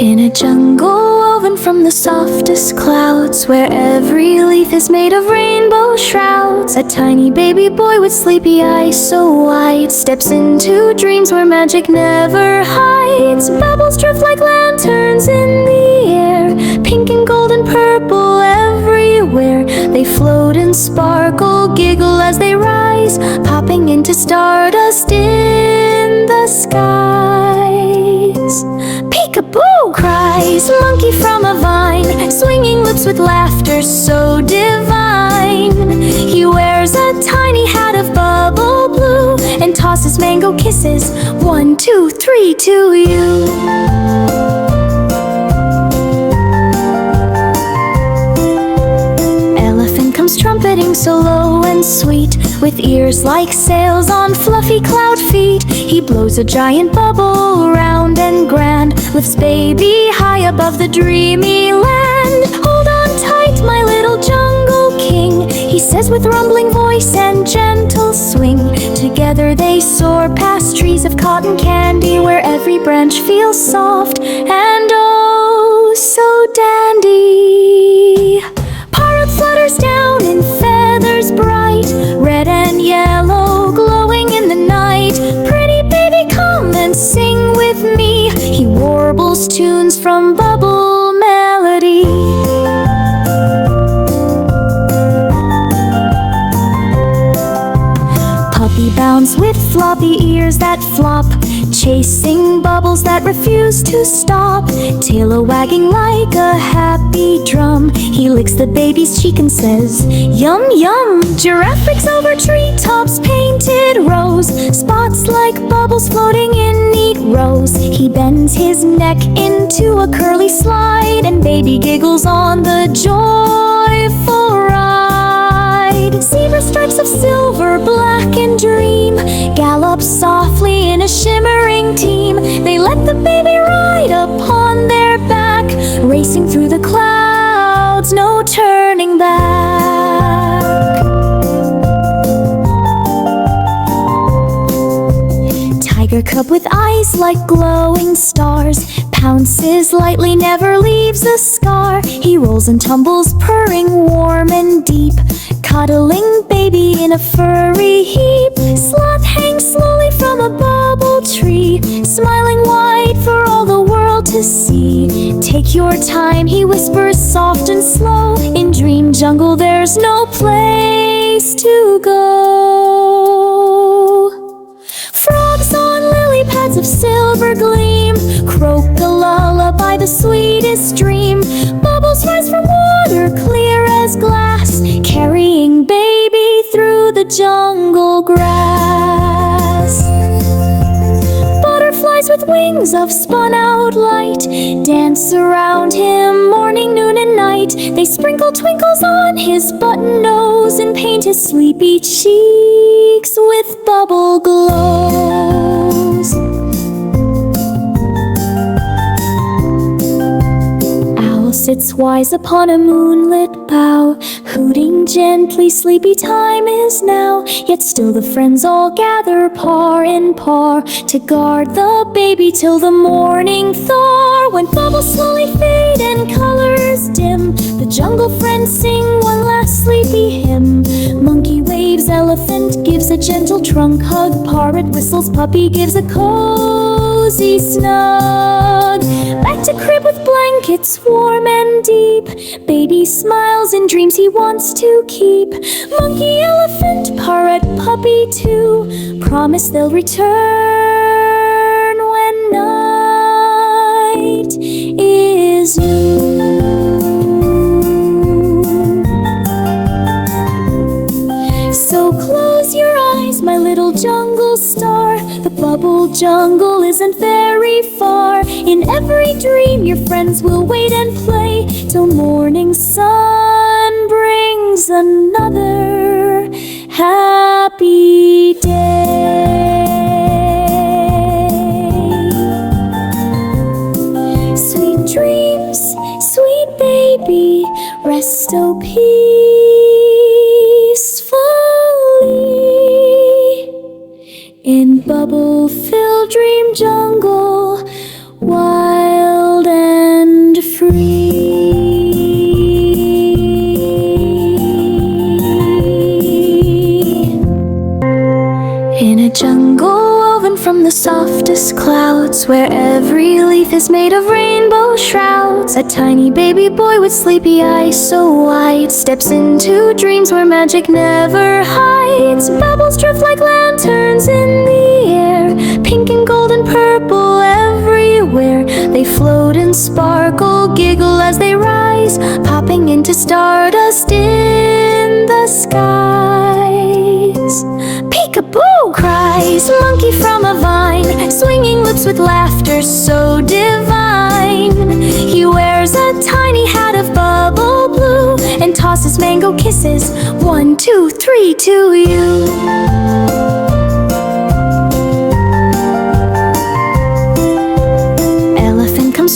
In a jungle woven from the softest clouds, where every leaf is made of rainbow shrouds, a tiny baby boy with sleepy eyes so wide steps into dreams where magic never hides. Bubbles drift like lanterns in the air, pink and gold and purple everywhere. They float and sparkle, giggle as they rise, popping into stardust in the skies. Peekaboo! Cries monkey from a vine, swinging lips with laughter so divine. He wears a tiny hat of bubble blue and tosses mango kisses, 1, 2, 3 to you. Trumpeting so low and sweet, with ears like sails on fluffy cloud feet. He blows a giant bubble round and grand, lifts baby high above the dreamy land. Hold on tight, my little jungle king, he says with rumbling voice and gentle swing. Together they soar past trees of cotton candy, where every branch feels soft and oh so dandy. Parrot flutters down in feathers bright, red and yellow glowing in the night. Pretty baby, come and sing with me, he warbles tunes from bubble melody. Puppy bounds with floppy ears that flop, chasing bubbles that refuse to stop. Tail a-wagging like a happy drum, he licks the baby's cheek and says, yum yum. Giraffe breaks over treetops painted rose, spots like bubbles floating in neat rows. He bends his neck into a curly slide, and baby giggles on the joyful ride. Zebra stripes of silver, black and dream, gallop softly in a shimmering team. They let the baby ride upon their back, racing through the clouds, no turning back. Tiger cub with eyes like glowing stars, pounces lightly, never leaves a scar. He rolls and tumbles, purring warm and deep, cuddling baby in a furry heap. Sloth hangs slowly from a bubble tree, smiling wide for all the world to see. Take your time, he whispers soft and slow, in dream jungle there's no place to go. Frogs on lily pads of silver gleam, croak a lullaby, the sweetest dream. Bubbles rise from water clear as glass, carrying baby through the jungle grass. Butterflies with wings of spun out light dance around him morning, noon and night. They sprinkle twinkles on his button nose and paint his sleepy cheeks with bubble glows. Sits wise upon a moonlit bough, hooting gently, sleepy time is now. Yet still the friends all gather par in par, to guard the baby till the morning thaw. When bubbles slowly fade and colors dim, the jungle friends sing one last sleepy hymn. Monkey waves, elephant gives a gentle trunk hug, parrot whistles, puppy gives a cozy snug. Back to crib with blankets warm and deep, baby smiles in dreams he wants to keep. Monkey, elephant, parrot, puppy too, promise they'll return when night is new. So close your eyes, my little jungle star, the bubble jungle isn't very far. In every dream your friends will wait and play, till morning sun brings another happy day. Sweet dreams, sweet baby, rest so peacefully in bubble-filled dream jungle, wild and house where every leaf is made of rainbow shrouds. A tiny baby boy with sleepy eyes so wide steps into dreams where magic never hides. Bubbles drift like lanterns in the air, pink and gold and purple everywhere. They float and sparkle, giggle as they rise, popping into stardust in the skies. Peekaboo! Cries monkey from a vine, swinging lips with laughter so divine. He wears a tiny hat of bubble blue and tosses mango kisses, 1, 2, 3 to you.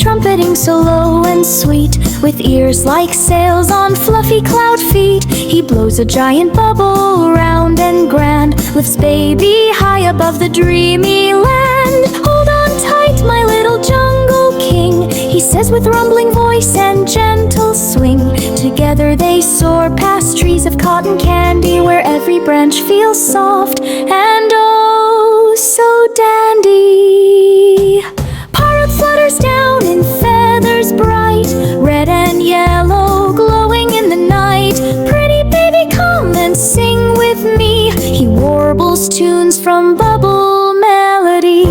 Trumpeting so low and sweet, with ears like sails on fluffy cloud feet. He blows a giant bubble round and grand, lifts baby high above the dreamy land. Hold on tight, my little jungle king, he says with rumbling voice and gentle swing. Together they soar past trees of cotton candy, where every branch feels soft and oh so dandy. Parrot flutters down in feathers bright, red and yellow glowing in the night. Pretty baby, come and sing with me. He warbles tunes from bubble melody.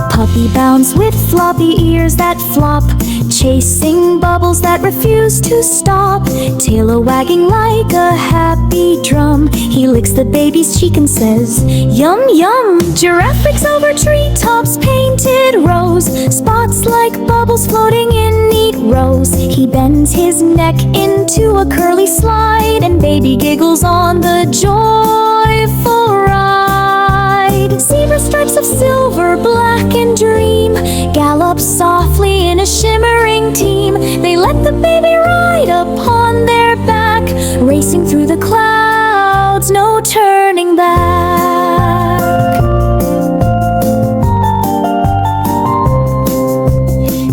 Puppy bounds with floppy ears that flop, chasing bubbles that refuse to stop. Tail a-wagging like a happy drum. He licks the baby's cheek and says, yum yum. Giraffe breaks over treetops, painted rose, spots like bubbles floating in neat rows. He bends his neck into a curly slide, and baby giggles on the joyful ride. Zebra stripes of silver, black and dream, gallop softly in a shimmering team. They let the baby ride upon their back, racing through the clouds, no turning back.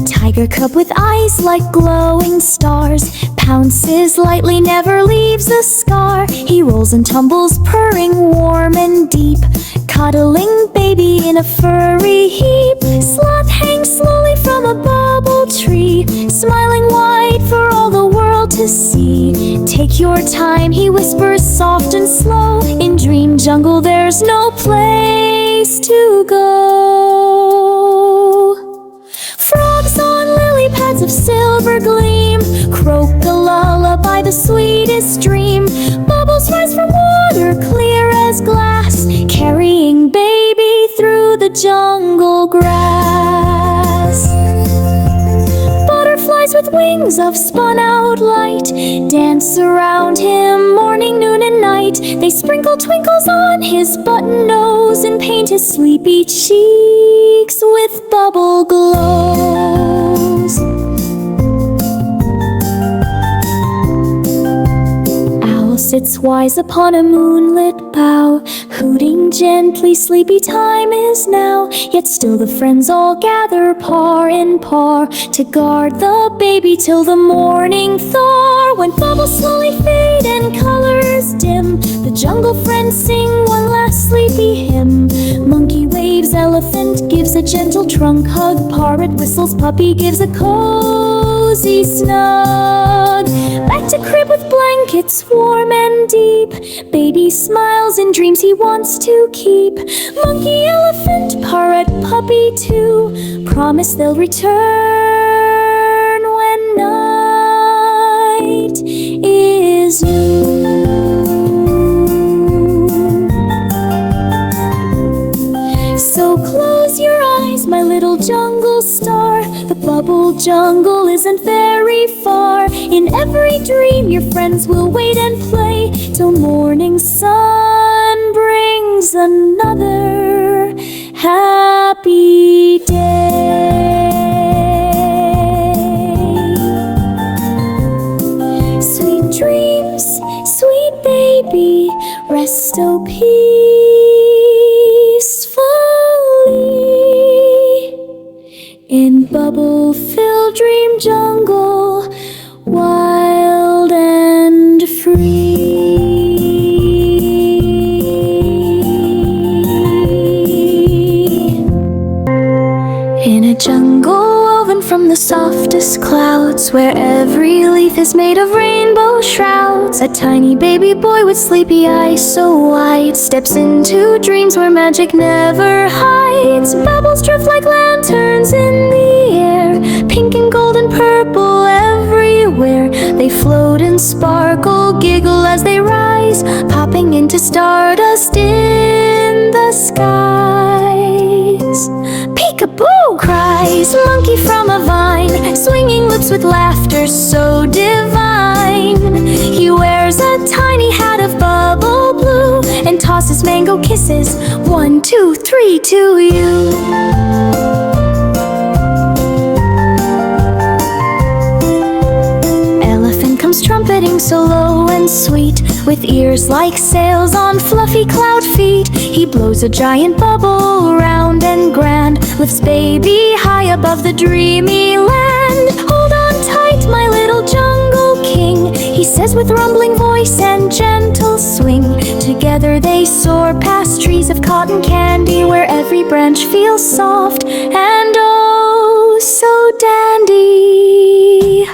Tiger cub with eyes like glowing stars, pounces lightly, never leaves a scar. He rolls and tumbles, purring warm and deep, cuddling baby in a furry heap. Sloth hangs slowly from a bubble tree, smiling wide for all the world to see. Take your time, he whispers soft and slow. In dream jungle there's no place to go. Frogs on lily pads of silver gleam, croak a lullaby, the sweetest dream. Bubbles rise from water clear as glass, carrying baby through the jungle grass. Butterflies with wings of spun out light dance around him morning, noon and night. They sprinkle twinkles on his button nose and paint his sleepy cheeks with bubble glows. Sits wise upon a moonlit bough, hooting gently, sleepy time is now. Yet still the friends all gather par in par, to guard the baby till the morning thaw. When bubbles slowly fade and colors dim, the jungle friends sing one last sleepy hymn. Monkey waves, elephant gives a gentle trunk hug, parrot whistles, puppy gives a cozy snug. Back to crib with blankets warm and deep, baby smiles in dreams he wants to keep. Monkey, elephant, parrot, puppy too, promise they'll return when night is new. So close your eyes, my little jungle star. The bubble jungle isn't very far. In every dream your friends will wait and play, till morning sun brings another happy day. Sweet dreams, sweet baby, rest so peacefully in bubble-filled dream jungle, wild and free. jungle woven from the softest clouds, where every leaf is made of rainbow shrouds. A tiny baby boy with sleepy eyes so wide steps into dreams where magic never hides. Bubbles drift like lanterns in the air, pink and gold and purple everywhere. They float and sparkle, giggle as they rise, popping into stardust in the skies. Peekaboo! Cries monkey from a vine, swinging lips with laughter so divine. He wears a tiny hat of bubble blue and tosses mango kisses, 1, 2, 3 to you. Trumpeting so low and sweet, with ears like sails on fluffy cloud feet. He blows a giant bubble round and grand, lifts baby high above the dreamy land. Hold on tight, my little jungle king, he says with rumbling voice and gentle swing. Together they soar past trees of cotton candy, where every branch feels soft and oh so dandy.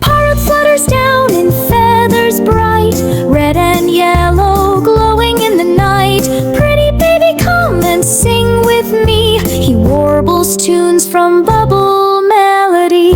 Parrot flutters down in feathers bright, red and yellow glowing in the night. Pretty baby, come and sing with me, he warbles tunes from bubble melody.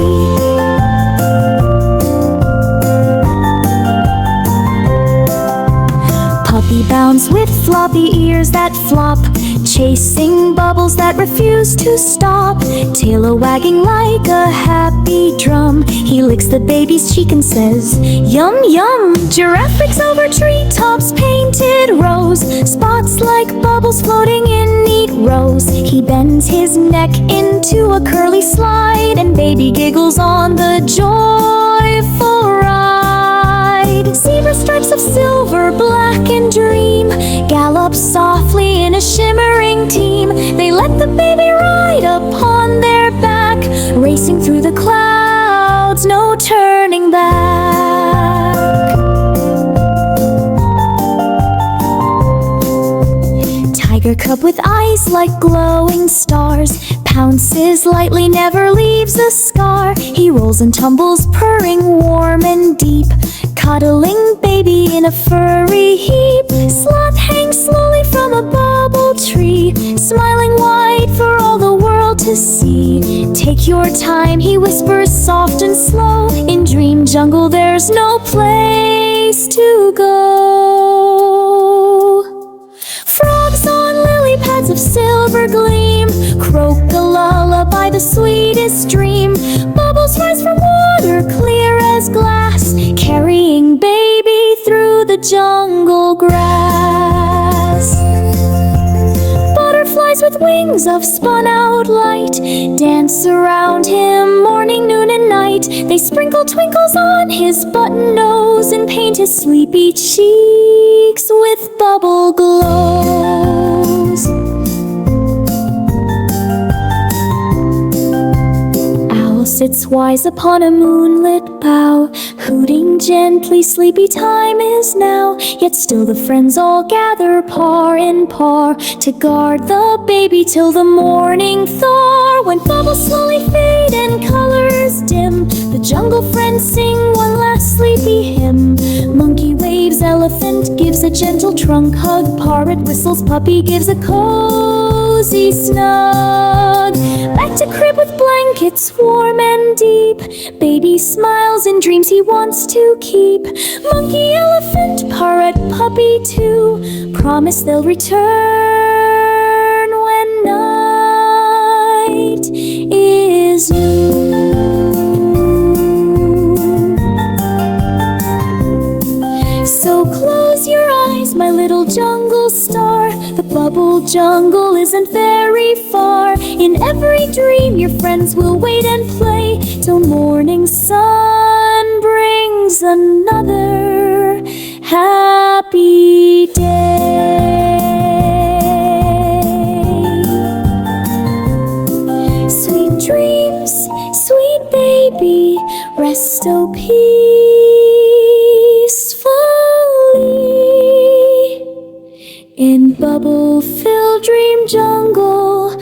Puppy bounds with floppy ears that flop, chasing bubbles that refuse to stop. Tail a-wagging like a happy drum, he licks the baby's cheek and says, yum yum. Giraffe breaks over treetops painted rose, spots like bubbles floating in neat rows. He bends his neck into a curly slide, and baby giggles on the joyful ride. Zebra stripes of silver, black and dream, gallop softly in a shimmering team. They let the baby ride upon their back, racing through the clouds, no turning back. Tiger cub with eyes like glowing stars, pounces lightly, never leaves a scar. He rolls and tumbles, purring warm and deep, cuddling baby in a furry heap. Sloth hangs slowly from a bubble tree, smiling wide for all the world to see. Take your time, he whispers soft and slow, in dream jungle there's no place to go. Frogs on lily pads of silver gleam, croak a lullaby, the sweetest dream. Bubbles rise from water clear as glass, carrying baby through the jungle grass. Butterflies with wings of spun out light dance around him morning, noon and night. They sprinkle twinkles on his button nose and paint his sleepy cheeks with bubble glows. Sits wise upon a moonlit bough, hooting gently, sleepy time is now. Yet still the friends all gather par in par, to guard the baby till the morning thaw. When bubbles slowly fade and colors dim, the jungle friends sing one last sleepy hymn. Monkey waves, elephant gives a gentle trunk hug, parrot whistles, puppy gives a cozy snug. Back to crib with blankets warm and deep, baby smiles in dreams he wants to keep. Monkey, elephant, parrot, puppy too, promise they'll return when night is new. So close your eyes, my little jungle star, the bubble jungle isn't very far. In every dream your friends will wait and play, till morning sun brings another happy day. Sweet dreams, sweet baby, rest so peacefully in bubble-filled dream jungle.